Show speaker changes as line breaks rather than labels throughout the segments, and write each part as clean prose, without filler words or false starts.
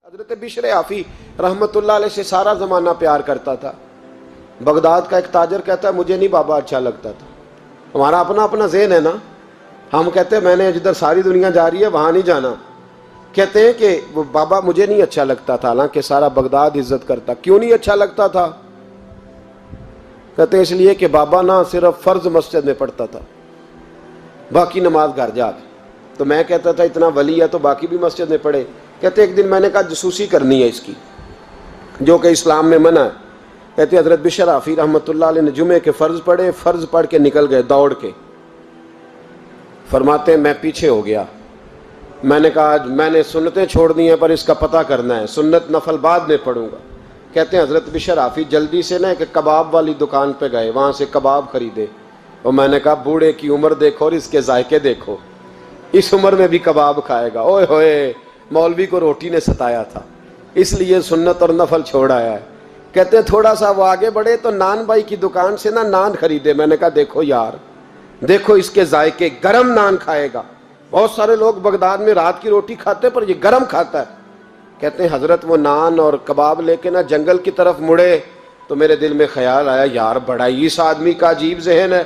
حضرت بشر آفی رحمت اللہ علیہ سے سارا زمانہ پیار کرتا تھا۔ بغداد کا ایک تاجر کہتا ہے مجھے نہیں بابا اچھا لگتا تھا۔ ہمارا اپنا اپنا ذہن ہے نا، ہم کہتے ہیں میں نے جدھر ساری دنیا جا رہی ہے وہاں نہیں جانا، کہتے ہیں کہ وہ بابا مجھے نہیں اچھا لگتا تھا، حالانکہ سارا بغداد عزت کرتا۔ کیوں نہیں اچھا لگتا تھا؟ کہتے ہیں اس لیے کہ بابا نہ صرف فرض مسجد میں پڑھتا تھا، باقی نماز گھر جا کے۔ تو میں کہتا تھا اتنا ولی ہے تو باقی بھی مسجد میں پڑھے۔ کہتے ایک دن میں نے کہا جسوسی کرنی ہے اس کی، جو کہ اسلام میں منع ہے۔ کہتے حضرت بشر آفی رحمۃ اللہ علیہ نے جمعے کے فرض پڑھے، فرض پڑھ کے نکل گئے دوڑ کے۔ فرماتے ہیں میں پیچھے ہو گیا، میں نے کہا میں نے سنتیں چھوڑ دی ہیں پر اس کا پتہ کرنا ہے، سنت نفل بعد میں پڑھوں گا۔ کہتے ہیں حضرت بشر آفی جلدی سے نا ایک کباب والی دکان پہ گئے، وہاں سے کباب خریدے، اور میں نے کہا بوڑھے کی عمر دیکھو اور اس کے ذائقے دیکھو، اس عمر میں بھی کباب کھائے گا۔ اوئے ہوئے، مولوی کو روٹی نے ستایا تھا، اس لیے سنت اور نفل چھوڑ آیا ہے۔ کہتے ہیں تھوڑا سا وہ آگے بڑھے تو نان بھائی کی دکان سے نا نان خریدے۔ میں نے کہا دیکھو یار، دیکھو اس کے ذائقے، گرم نان کھائے گا۔ بہت سارے لوگ بغداد میں رات کی روٹی کھاتے پر یہ گرم کھاتا ہے۔ کہتے ہیں حضرت وہ نان اور کباب لے کے نا جنگل کی طرف مڑے تو میرے دل میں خیال آیا یار بڑا ہی اس آدمی کا عجیب ذہن ہے،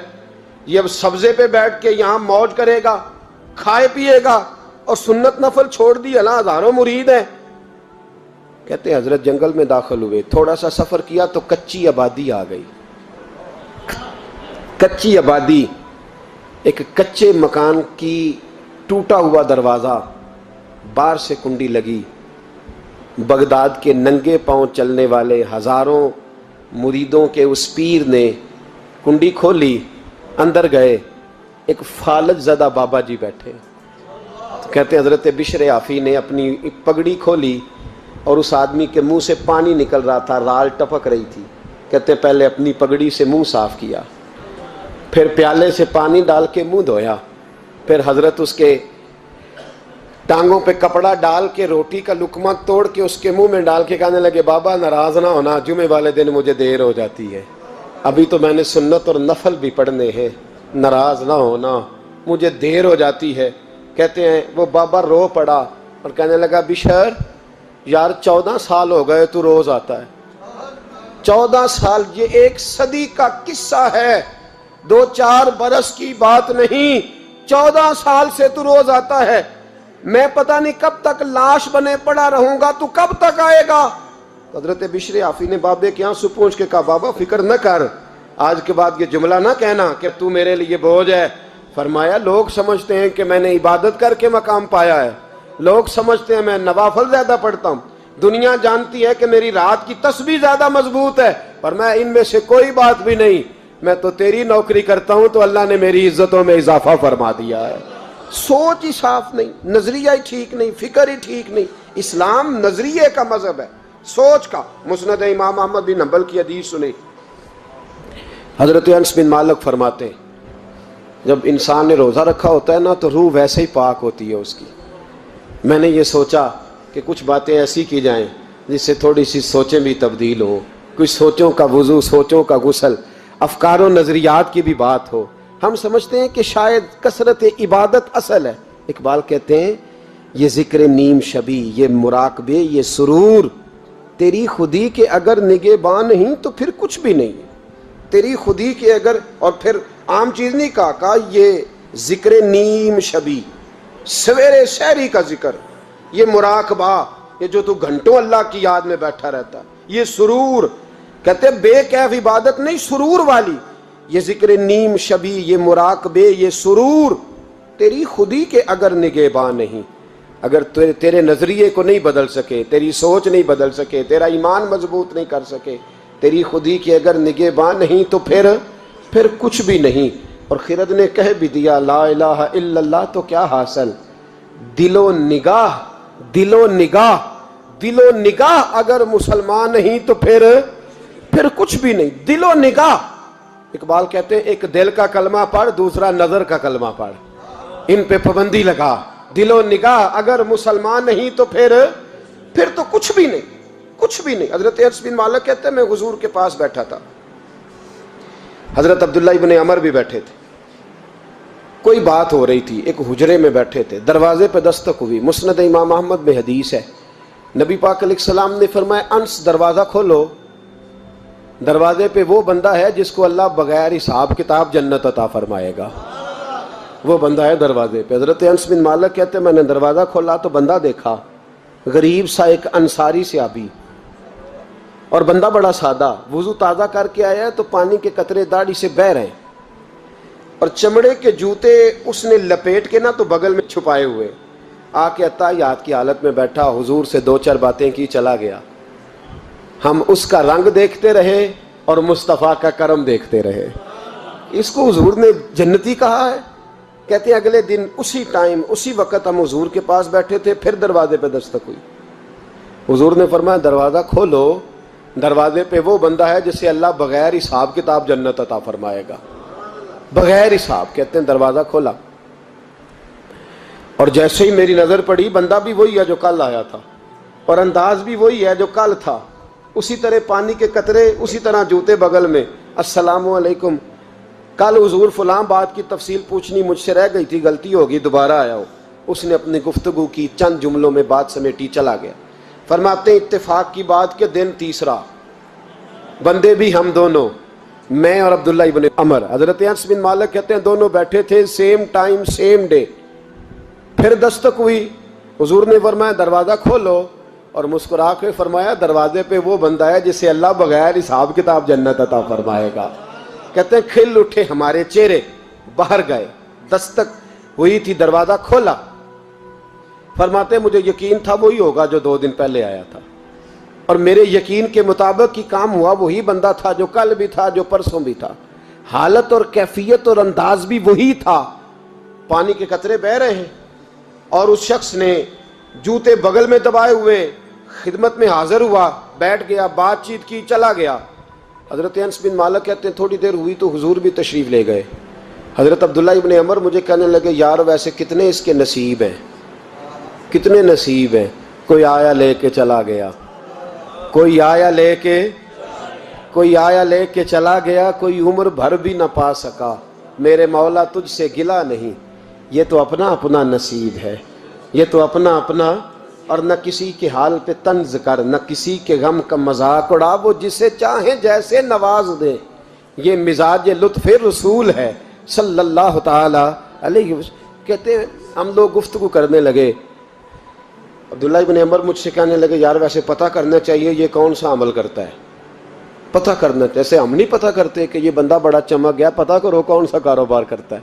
یہ اب سبزے پہ بیٹھ کے یہاں موج کرے گا، کھائے پیے گا، اور سنت نفل چھوڑ دی، اللہ ہزاروں مرید ہیں۔ کہتے ہیں حضرت جنگل میں داخل ہوئے، تھوڑا سا سفر کیا تو کچی آبادی آ گئی۔ کچی آبادی، ایک کچے مکان کی ٹوٹا ہوا دروازہ، باہر سے کنڈی لگی۔ بغداد کے ننگے پاؤں چلنے والے ہزاروں مریدوں کے اس پیر نے کنڈی کھولی، اندر گئے، ایک فالج زدہ بابا جی بیٹھے۔ کہتے ہیں حضرت بشر آفی نے اپنی پگڑی کھولی اور اس آدمی کے منہ سے پانی نکل رہا تھا، رال ٹپک رہی تھی۔ کہتے ہیں پہلے اپنی پگڑی سے منہ صاف کیا، پھر پیالے سے پانی ڈال کے منہ دھویا، پھر حضرت اس کے ٹانگوں پہ کپڑا ڈال کے روٹی کا لقمہ توڑ کے اس کے منہ میں ڈال کے کہنے لگے بابا ناراض نہ ہونا، جمعے والے دن مجھے دیر ہو جاتی ہے، ابھی تو میں نے سنت اور نفل بھی پڑھنے ہیں، ناراض نہ ہونا، مجھے دیر ہو جاتی ہے۔ کہتے ہیں وہ بابا رو پڑا اور کہنے لگا بشر یار 14 سال ہو گئے تو روز آتا ہے، 14 سال، یہ 1 صدی کا قصہ ہے، 2-4 برس کی بات نہیں، 14 سال سے تو روز آتا ہے، میں پتہ نہیں کب تک لاش بنے پڑا رہوں گا، تو کب تک آئے گا؟ حضرت بشر آفی نے بابے کے آنسو پوچھ کے کہا بابا فکر نہ کر، آج کے بعد یہ جملہ نہ کہنا کہ تو میرے لیے بوجھ ہے۔ فرمایا لوگ سمجھتے ہیں کہ میں نے عبادت کر کے مقام پایا ہے، لوگ سمجھتے ہیں میں نوافل زیادہ پڑھتا ہوں، دنیا جانتی ہے کہ میری رات کی تسبیح زیادہ مضبوط ہے، پر میں ان میں سے کوئی بات بھی نہیں، میں تو تیری نوکری کرتا ہوں تو اللہ نے میری عزتوں میں اضافہ فرما دیا ہے۔ سوچ ہی صاف نہیں، نظریہ ہی ٹھیک نہیں، فکر ہی ٹھیک نہیں۔ اسلام نظریے کا مذہب ہے، سوچ کا۔ مسند امام احمد بن حنبل کی حدیث سنی، حضرت انس بن مالک فرماتے ہیں جب انسان نے روزہ رکھا ہوتا ہے نا تو روح ویسے ہی پاک ہوتی ہے اس کی۔ میں نے یہ سوچا کہ کچھ باتیں ایسی کی جائیں جس سے تھوڑی سی سوچیں بھی تبدیل ہوں، کچھ سوچوں کا وضو، سوچوں کا غسل، افکار و نظریات کی بھی بات ہو۔ ہم سمجھتے ہیں کہ شاید کثرت عبادت اصل ہے۔ اقبال کہتے ہیں یہ ذکر نیم شبی، یہ مراقبے، یہ سرور، تیری خودی کے اگر نگہباں نہیں تو پھر کچھ بھی نہیں، تیری خودی کے اگر، اور پھر عام چیز نہیں کہا یہ ذکر نیم شبی، سویرے سحری کا ذکر، یہ مراقبہ، یہ جو تو گھنٹوں اللہ کی یاد میں بیٹھا رہتا ہے، یہ سرور، کہتے ہیں بے کیف عبادت نہیں، سرور والی، یہ ذکر نیم شبی، یہ مراقبے، یہ سرور، تیری خودی کے اگر نگہباں نہیں، اگر تیرے نظریے کو نہیں بدل سکے، تیری سوچ نہیں بدل سکے، تیرا ایمان مضبوط نہیں کر سکے، تیری خودی کے اگر نگہباں نہیں تو پھر کچھ بھی نہیں۔ اور خرد نے کہہ بھی دیا لا الہ الا اللہ تو کیا حاصل، دل و نگاہ، دل و نگاہ، دل و نگاہ اگر مسلمان نہیں تو پھر کچھ بھی نہیں، دل و نگاہ۔ اقبال کہتے ہیں ایک دل کا کلمہ پڑھ، دوسرا نظر کا کلمہ پڑھ، ان پہ پابندی لگا۔ دل و نگاہ اگر مسلمان نہیں تو پھر تو کچھ بھی نہیں، کچھ بھی نہیں۔ حضرت انس بن مالک کہتے ہیں میں حضور کے پاس بیٹھا تھا، حضرت عبداللہ ابن عمر بھی بیٹھے تھے، کوئی بات ہو رہی تھی، ایک حجرے میں بیٹھے تھے، دروازے پہ دستک ہوئی۔ مسند امام احمد میں حدیث ہے نبی پاک علیہ السلام نے فرمایا انس دروازہ کھولو، دروازے پہ وہ بندہ ہے جس کو اللہ بغیر حساب کتاب جنت عطا فرمائے گا، وہ بندہ ہے دروازے پہ۔ حضرت انس بن مالک کہتے ہیں میں نے دروازہ کھولا تو بندہ دیکھا، غریب سا ایک انصاری صحابی، اور بندہ بڑا سادہ، وضو تازہ کر کے آیا ہے تو پانی کے قطرے داڑھی سے بہہ رہے ہیں، اور چمڑے کے جوتے اس نے لپیٹ کے نا تو بغل میں چھپائے ہوئے، آ کے اتحیات کی حالت میں بیٹھا، حضور سے دو چار باتیں کی، چلا گیا۔ ہم اس کا رنگ دیکھتے رہے اور مصطفیٰ کا کرم دیکھتے رہے۔ اس کو حضور نے جنتی کہا ہے۔ کہتے ہیں اگلے دن اسی ٹائم اسی وقت ہم حضور کے پاس بیٹھے تھے، پھر دروازے پہ دستک ہوئی، حضور نے فرمایا دروازہ کھولو، دروازے پہ وہ بندہ ہے جسے اللہ بغیر حساب کتاب جنت عطا فرمائے گا، بغیر حساب۔ کہتے ہیں دروازہ کھولا، اور جیسے ہی میری نظر پڑی، بندہ بھی وہی ہے جو کل آیا تھا، اور انداز بھی وہی ہے جو کل تھا، اسی طرح پانی کے قطرے، اسی طرح جوتے بغل میں، السلام علیکم، کل حضور فلاں بات کی تفصیل پوچھنی مجھ سے رہ گئی تھی، غلطی ہوگی، دوبارہ آیا ہو۔ اس نے اپنی گفتگو کی، چند جملوں میں بات سمیٹی، چلا گیا۔ فرماتے ہیں اتفاق کی بات کہ دن تیسرا، بندے بھی ہم دونوں، میں اور عبداللہ ابن عمر۔ حضرت انس بن مالک کہتے ہیں دونوں بیٹھے تھے، سیم ٹائم سیم ڈے۔ پھر دستک ہوئی، حضور نے فرمایا دروازہ کھولو، اور مسکرا کے فرمایا دروازے پہ وہ بندہ ہے جسے اللہ بغیر حساب کتاب جنت عطا فرمائے گا۔ کہتے ہیں کھل اٹھے ہمارے چہرے، باہر گئے، دستک ہوئی تھی، دروازہ کھولا۔ فرماتے ہیں مجھے یقین تھا وہی ہوگا جو 2 دن پہلے آیا تھا، اور میرے یقین کے مطابق ہی کام ہوا، وہی بندہ تھا جو کل بھی تھا، جو پرسوں بھی تھا، حالت اور کیفیت اور انداز بھی وہی تھا۔ پانی کے قطرے بہہ رہے ہیں، اور اس شخص نے جوتے بغل میں دبائے ہوئے خدمت میں حاضر ہوا، بیٹھ گیا، بات چیت کی، چلا گیا۔ حضرت انس بن مالک کہتے ہیں تھوڑی دیر ہوئی تو حضور بھی تشریف لے گئے۔ حضرت عبداللہ ابن عمر مجھے کہنے لگے یار ویسے کتنے اس کے نصیب ہیں، کتنے نصیب ہیں، کوئی آیا لے کے چلا گیا، کوئی آیا لے کے چلا گیا، کوئی عمر بھر بھی نہ پا سکا، میرے مولا تجھ سے گلہ نہیں، یہ تو اپنا اپنا نصیب ہے، یہ تو اپنا اپنا، اور نہ کسی کے حال پہ طنز کر، نہ کسی کے غم کا مذاق اڑا، وہ جسے چاہیں جیسے نواز دے، یہ مزاج لطف رسول ہے صلی اللہ تعالی علیہ وسلم۔ کہتے ہیں ہم لوگ گفتگو کرنے لگے، عبداللہ ابن عمر مجھ سے کہنے لگے یار ویسے پتہ کرنا چاہیے یہ کون سا عمل کرتا ہے، پتہ کرنا، جیسے ہم نہیں پتہ کرتے کہ یہ بندہ بڑا چمک گیا، پتہ کرو کون سا کاروبار کرتا ہے،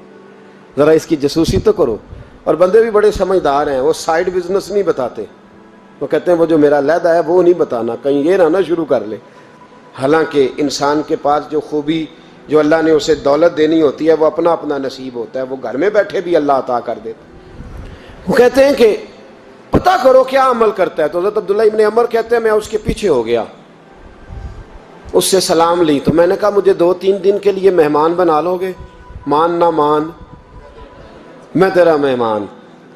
ذرا اس کی جاسوسی تو کرو۔ اور بندے بھی بڑے سمجھدار ہیں، وہ سائیڈ بزنس نہیں بتاتے، وہ کہتے ہیں وہ جو میرا علیحدہ ہے وہ نہیں بتانا، کہیں یہ نہ شروع کر لے۔ حالانکہ انسان کے پاس جو خوبی، جو اللہ نے اسے دولت دینی ہوتی ہے، وہ اپنا اپنا نصیب ہوتا ہے، وہ گھر میں بیٹھے بھی اللہ عطا کر دیتا۔ وہ کہتے ہیں کہ پتہ کرو کیا عمل کرتا ہے۔ تو حضرت عبداللہ ابن عمر کہتے ہیں میں اس کے پیچھے ہو گیا، اس سے سلام لی، تو میں نے کہا مجھے 2-3 دن کے لیے مہمان بنا لو گے، مان نہ مان میں تیرا مہمان،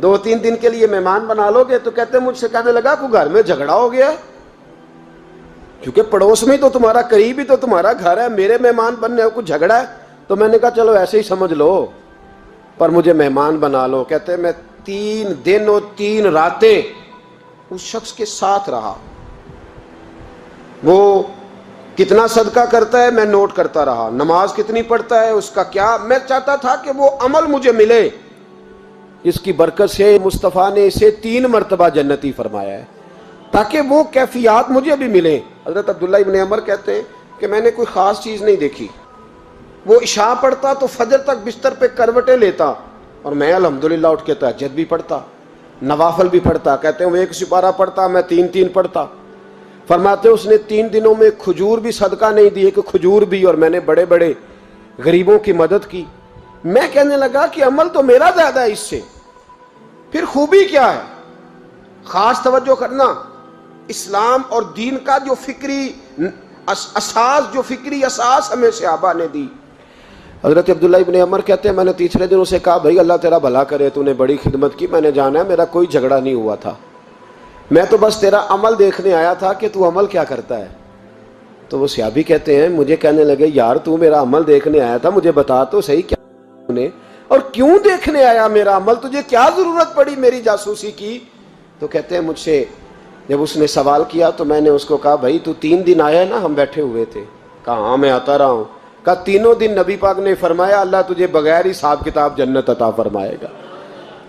2-3 دن کے لیے مہمان بنا لو گے؟ تو کہتے ہیں مجھ سے کہنے لگا کوئی گھر میں جھگڑا ہو گیا، کیونکہ پڑوس میں تو تمہارا، قریب ہی تو تمہارا گھر ہے، میرے مہمان بننے کو جھگڑا ہے؟ تو میں نے کہا چلو ایسے ہی سمجھ لو، پر مجھے مہمان بنا لو۔ کہتے ہیں میں 3 دن اور 3 راتیں اس شخص کے ساتھ رہا، وہ کتنا صدقہ کرتا ہے میں نوٹ کرتا رہا، نماز کتنی پڑھتا ہے، اس کا کیا، میں چاہتا تھا کہ وہ عمل مجھے ملے۔ اس کی برکت سے مصطفیٰ نے اسے 3 مرتبہ جنتی فرمایا ہے تاکہ وہ کیفیات مجھے بھی ملیں۔ حضرت عبداللہ ابن عمر کہتے ہیں کہ میں نے کوئی خاص چیز نہیں دیکھی، وہ عشاء پڑھتا تو فجر تک بستر پہ کروٹیں لیتا، اور میں الحمدللہ اٹھ کے تہجد بھی پڑھتا، نوافل بھی پڑھتا۔ کہتے ہیں وہ 1 سپارہ پڑھتا، میں 3 پڑھتا۔ فرماتے ہیں اس نے 3 دنوں میں کھجور بھی صدقہ نہیں دی، کہ کھجور بھی، اور میں نے بڑے بڑے غریبوں کی مدد کی۔ میں کہنے لگا کہ عمل تو میرا زیادہ ہے اس سے، پھر خوبی کیا ہے؟ خاص توجہ کرنا، اسلام اور دین کا جو فکری اساس، جو فکری اساس ہمیں صحابہ نے دی۔ حضرت عبداللہ ابن عمر کہتے ہیں میں نے تیسرے دن اسے کہا بھائی اللہ تیرا بھلا کرے، تو نے بڑی خدمت کی، میں نے جانا ہے میرا کوئی جھگڑا نہیں ہوا تھا، میں تو بس تیرا عمل دیکھنے آیا تھا کہ تو عمل کیا کرتا ہے۔ تو وہ صحابی کہتے ہیں مجھے کہنے لگے یار تو میرا عمل دیکھنے آیا تھا، مجھے بتا تو صحیح کیا نے، اور کیوں دیکھنے آیا میرا عمل، تجھے کیا ضرورت پڑی میری جاسوسی کی؟ تو کہتے ہیں مجھ سے جب اس نے سوال کیا تو میں نے اس کو کہا بھائی تو 3 دن آیا نا ہم بیٹھے ہوئے تھے؟ کہا ہاں میں آتا رہا ہوں۔ کہا 3 دن نبی پاک نے فرمایا اللہ تجھے بغیر حساب کتاب جنت عطا فرمائے گا۔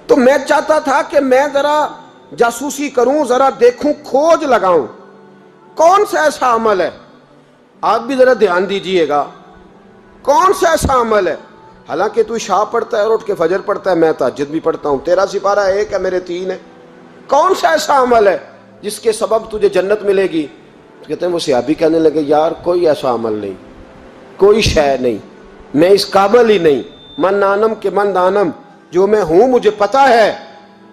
تو میں چاہتا تھا کہ میں ذرا جاسوسی کروں، ذرا دیکھوں، کھوج لگاؤں کون سا ایسا عمل ہے، آپ بھی ذرا دھیان دیجئے گا، کون سا ایسا عمل ہے، حالانکہ تو عشاء پڑھتا ہے اور اٹھ کے فجر پڑھتا ہے، میں تہجد بھی پڑھتا ہوں، تیرا سپارہ 1 ہے میرے 3 ہے، کون سا ایسا عمل ہے جس کے سبب تجھے جنت ملے گی؟ کہتے ہیں وہ صحابی کہنے لگے یار کوئی ایسا عمل نہیں، کوئی شے نہیں، میں اس قابل ہی نہیں، من نانم کے من دانم، جو میں ہوں مجھے پتا ہے۔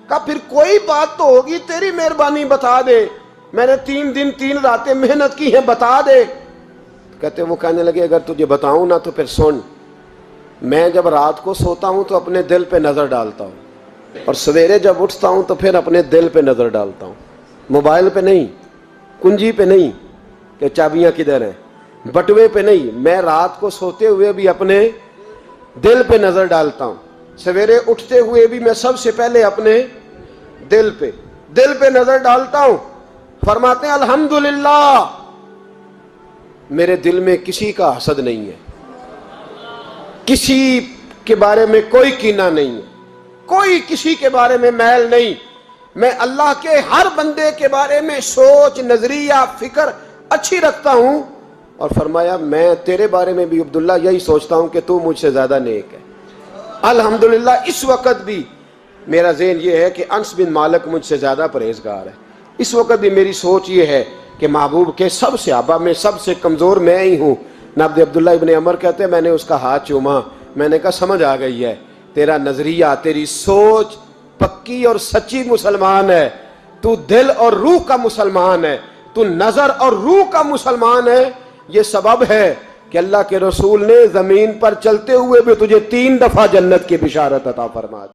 کہا پھر کوئی بات تو ہوگی، تیری مہربانی بتا دے، میں نے 3 دن 3 راتیں محنت کی ہیں، بتا دے۔ کہتے ہیں وہ کہنے لگے اگر تجھے بتاؤں نا تو پھر سن، میں جب رات کو سوتا ہوں تو اپنے دل پہ نظر ڈالتا ہوں، اور سویرے جب اٹھتا ہوں تو پھر اپنے دل پہ نظر ڈالتا ہوں، موبائل پہ نہیں، کنجی پہ نہیں کہ چابیاں کدھر ہیں، بٹوے پہ نہیں، میں رات کو سوتے ہوئے بھی اپنے دل پہ نظر ڈالتا ہوں، سویرے اٹھتے ہوئے بھی میں سب سے پہلے اپنے دل پہ نظر ڈالتا ہوں۔ فرماتے ہیں الحمدللہ میرے دل میں کسی کا حسد نہیں ہے، کسی کے بارے میں کوئی کینہ نہیں ہے، کوئی کسی کے بارے میں میل نہیں، میں اللہ کے ہر بندے کے بارے میں سوچ، نظریہ، فکر اچھی رکھتا ہوں۔ اور فرمایا میں تیرے بارے میں بھی عبداللہ یہی سوچتا ہوں کہ تو مجھ سے زیادہ نیک ہے۔ الحمدللہ اس وقت بھی میرا ذہن یہ ہے کہ انس بن مالک مجھ سے زیادہ پرہیزگار ہے، اس وقت بھی میری سوچ یہ ہے کہ محبوب کے سب صحابہ میں سب سے کمزور میں ہی ہوں۔ نابد عبداللہ ابن عمر کہتے ہیں میں نے اس کا ہاتھ چوما، میں نے کہا سمجھ آ گئی ہے، تیرا نظریہ، تیری سوچ پکی اور سچی مسلمان ہے، تو دل اور روح کا مسلمان ہے، تو نظر اور روح کا مسلمان ہے۔ یہ سبب ہے کہ اللہ کے رسول نے زمین پر چلتے ہوئے بھی تجھے 3 دفعہ جنت کی بشارت عطا فرما دی۔